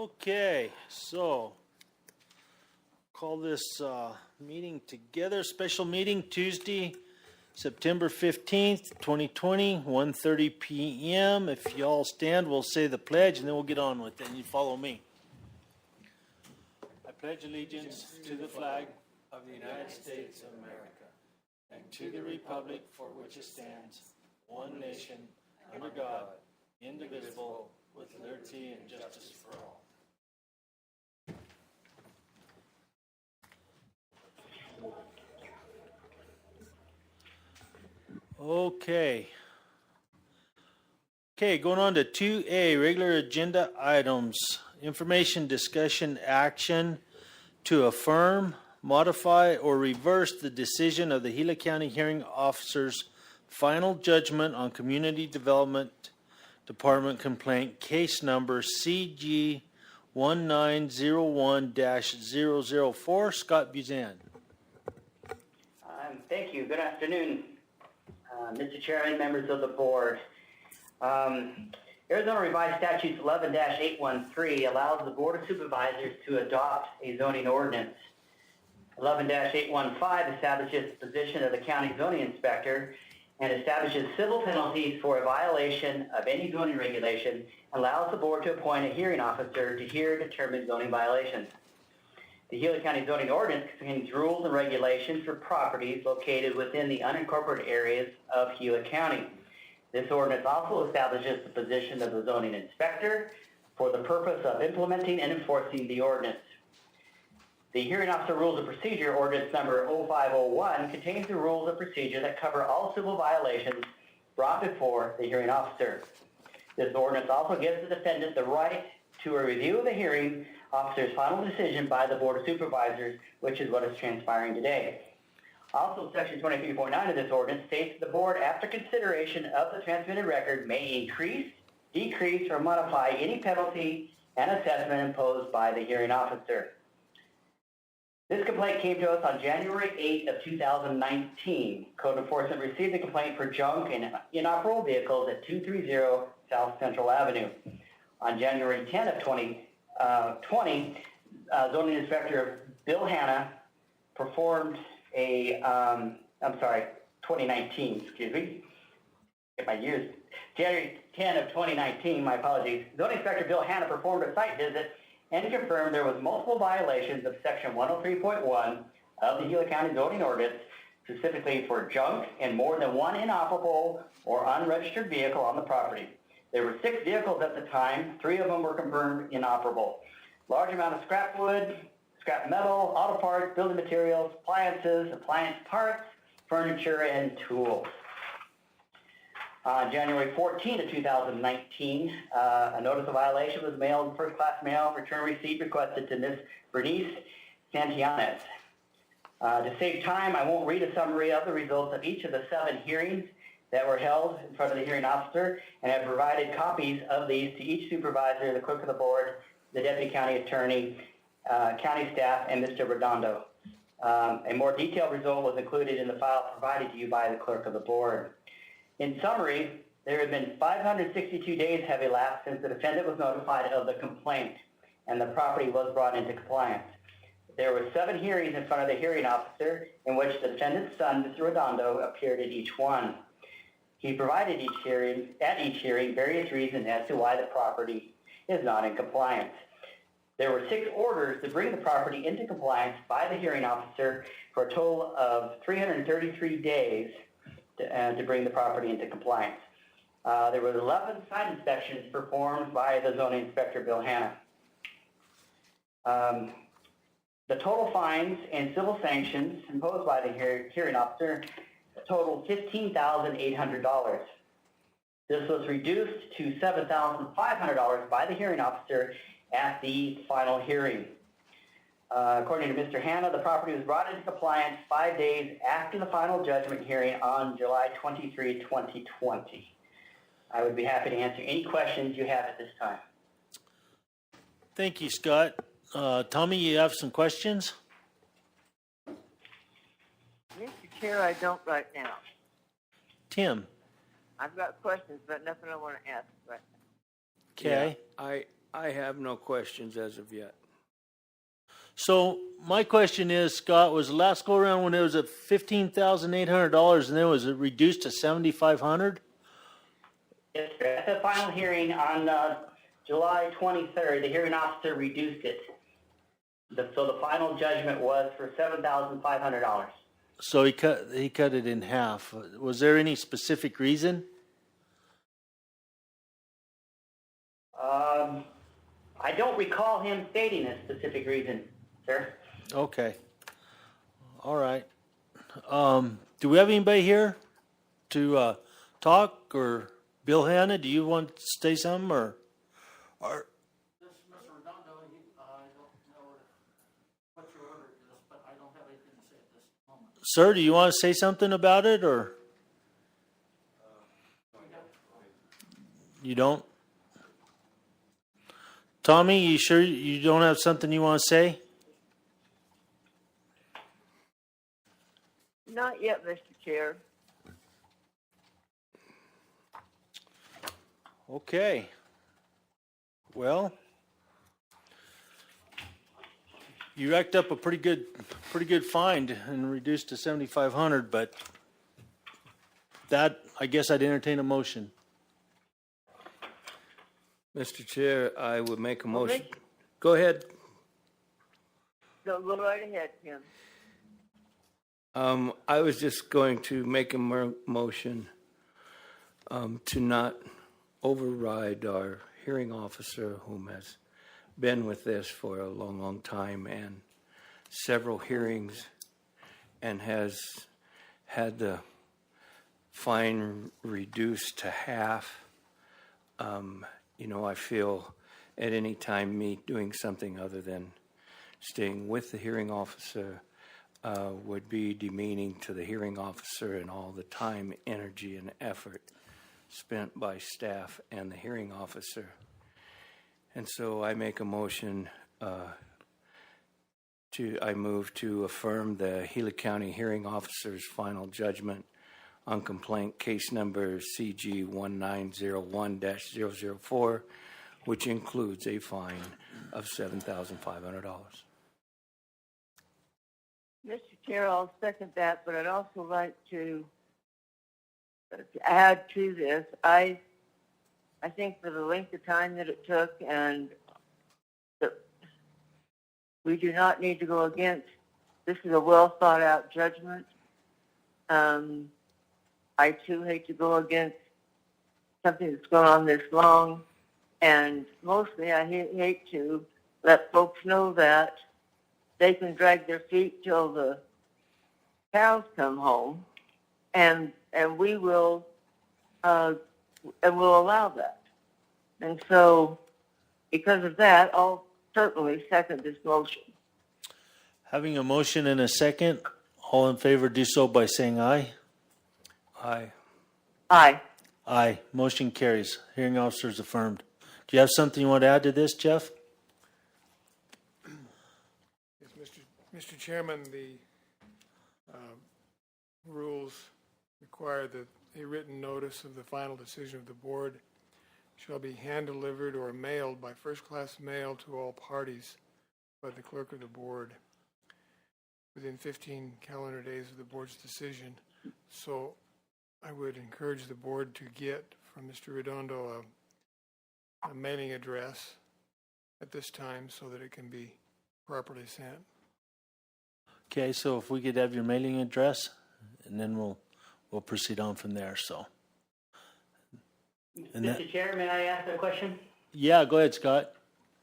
Okay, so call this meeting together, special meeting Tuesday, September 15th, 2020, 1:30 p.m. If y'all stand, we'll say the pledge and then we'll get on with it and you follow me. I pledge allegiance to the flag of the United States of America and to the republic for which it stands, one nation, under God, indivisible, with liberty and justice for all. Okay, going on to 2A, regular agenda items. Information, discussion, action to affirm, modify, or reverse the decision of the Gila County Hearing Officer's final judgment on Community Development Department complaint case number CG 1901-004. Scott Buzan. Thank you. Good afternoon, Mr. Chairman, members of the board. Arizona Revised Statutes 11-813 allows the Board of Supervisors to adopt a zoning ordinance. 11-815 establishes the position of the county zoning inspector and establishes civil penalties for a violation of any zoning regulation and allows the board to appoint a hearing officer to hear determined zoning violations. The Gila County zoning ordinance contains rules and regulations for properties located within the unincorporated areas of Gila County. This ordinance also establishes the position of the zoning inspector for the purpose of implementing and enforcing the ordinance. The Hearing Officer Rules of Procedure, Ordinance Number 0501, contains the rules of procedure that cover all civil violations brought before the hearing officer. This ordinance also gives the defendant the right to a review of the hearing officer's final decision by the Board of Supervisors, which is what is transpiring today. Also, Section 23.9 of this ordinance states the board, after consideration of the transmitted record, may increase, decrease, or modify any penalty and assessment imposed by the hearing officer. This complaint came to us on January 8 of 2019. Code Enforcement received the complaint for junk and inoperable vehicles at 230 South Central Avenue. On January 10 of 2020, Zoning Inspector Bill Hanna performed 2019, excuse me. Get my years. January 10 of 2019, my apologies. Zoning Inspector Bill Hanna performed a site visit and confirmed there was multiple violations of Section 103.1 of the Gila County zoning ordinance, specifically for junk and more than one inoperable or unregistered vehicle on the property. There were 6 vehicles at the time. 3 of them were confirmed inoperable. Large amount of scrap wood, scrap metal, auto parts, building materials, appliances, appliance parts, furniture, and tools. On January 14 of 2019, a notice of violation was mailed in first-class mail. Return receipt requested to Ms. Bernice Santillanes. To save time, I won't read a summary of the results of each of the 7 hearings that were held in front of the hearing officer, and have provided copies of these to each supervisor, the clerk of the board, the deputy county attorney, county staff, and Mr. Redondo. A more detailed result was included in the file provided to you by the clerk of the board. In summary, there have been 562 days have elapsed since the defendant was notified of the complaint and the property was brought into compliance. There were 7 hearings in front of the hearing officer in which the defendant's son, Mr. Redondo, appeared at each one. He provided at each hearing various reasons as to why the property is not in compliance. There were 6 orders to bring the property into compliance by the hearing officer for a total of 333 days to bring the property into compliance. There were 11 site inspections performed by the zoning inspector, Bill Hanna. The total fines and civil sanctions imposed by the hearing officer totaled $15,800. This was reduced to $7,500 by the hearing officer at the final hearing. According to Mr. Hanna, the property was brought into compliance 5 days after the final judgment hearing on July 23, 2020. I would be happy to answer any questions you have at this time. Thank you, Scott. Tommy, you have some questions? Mr. Chair, I don't right now. Tim? I've got questions, but nothing I want to ask right now. Okay. Yeah, I have no questions as of yet. So my question is, Scott, was the last go around when it was at $15,800 and then was it reduced to $7,500? Yes, sir. At the final hearing on July 23rd, the hearing officer reduced it. So the final judgment was for $7,500. So he cut it in half. Was there any specific reason? I don't recall him stating a specific reason, sir. Okay. All right. Do we have anybody here to talk, or Bill Hanna, do you want to say something, or? This is Mr. Redondo, I don't know what your order is, but I don't have anything to say at this moment. Sir, do you want to say something about it, or? You don't? Tommy, you sure you don't have something you want to say? Not yet, Mr. Chair. Okay. Well, you racked up a pretty good find and reduced to 7,500, but that, I guess I'd entertain a motion. Mr. Chair, I would make a motion. Okay. Go ahead. No, go right ahead, Tim. I was just going to make a motion to not override our hearing officer, whom has been with this for a long, long time and several hearings, and has had the fine reduced to half. I feel at any time me doing something other than staying with the hearing officer would be demeaning to the hearing officer and all the time, energy, and effort spent by staff and the hearing officer. And so I make a motion I move to affirm the Gila County hearing officer's final judgment on complaint case number CG 1901-004, which includes a fine of $7,500. Mr. Chair, I'll second that, but I'd also like to add to this. I think for the length of time that it took, and we do not need to go against. This is a well thought out judgment. I too hate to go against something that's gone on this long, and mostly I hate to let folks know that they can drag their feet till the cows come home, and we will allow that. And so, because of that, I'll certainly second this motion. Having a motion and a second, all in favor do so by saying aye. Aye. Aye. Aye. Motion carries. Hearing officer is affirmed. Do you have something you want to add to this, Jeff? Yes, Mr. Chairman, the rules require that a written notice of the final decision of the board shall be hand-delivered or mailed by first-class mail to all parties by the clerk of the board within 15 calendar days of the board's decision. So I would encourage the board to get from Mr. Redondo a mailing address at this time so that it can be properly sent. Okay, so if we could have your mailing address, and then we'll proceed on from there. So, and Mr. Chair, may I ask a question? Yeah, go ahead, Scott.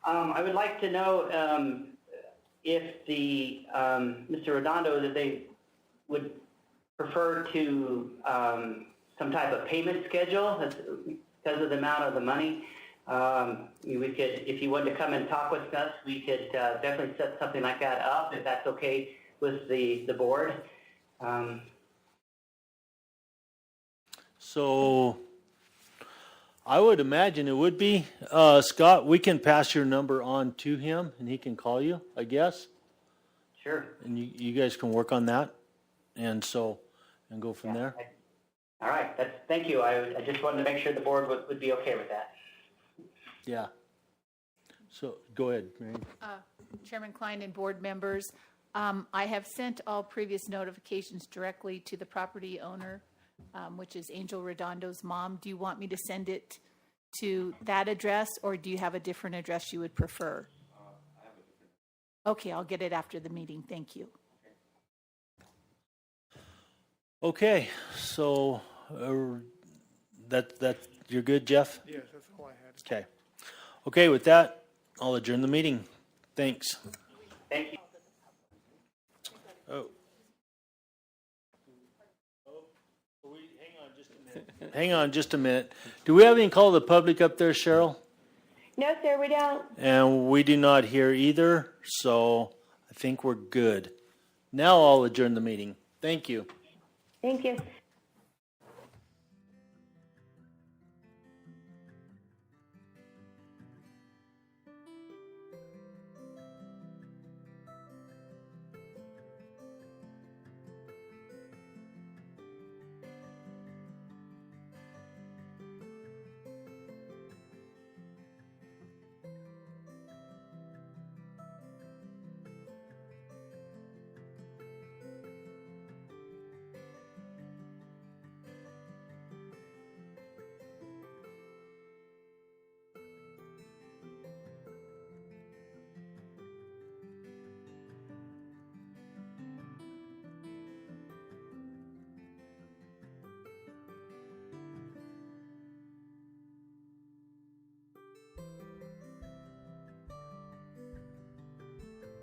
I would like to know if the Mr. Redondo, that they would prefer to some type of payment schedule because of the amount of the money. We could, if you wanted to come and talk with us, we could definitely set something like that up if that's okay with the board. So I would imagine it would be. Scott, we can pass your number on to him and he can call you, I guess. Sure. And you guys can work on that and go from there. All right. Thank you. I just wanted to make sure the board would be okay with that. Yeah. So, go ahead, Mary. Chairman Klein and board members, I have sent all previous notifications directly to the property owner, which is Angel Redondo's mom. Do you want me to send it to that address, or do you have a different address you would prefer? Okay, I'll get it after the meeting. Thank you. Okay, so that you're good, Jeff? Yes, that's all I had. Okay. Okay, with that, I'll adjourn the meeting. Thanks. Thank you. Oh. Hang on just a minute. Do we have any call to the public up there, Cheryl? No, sir, we don't. And we do not hear either, so I think we're good. Now I'll adjourn the meeting. Thank you. Thank you.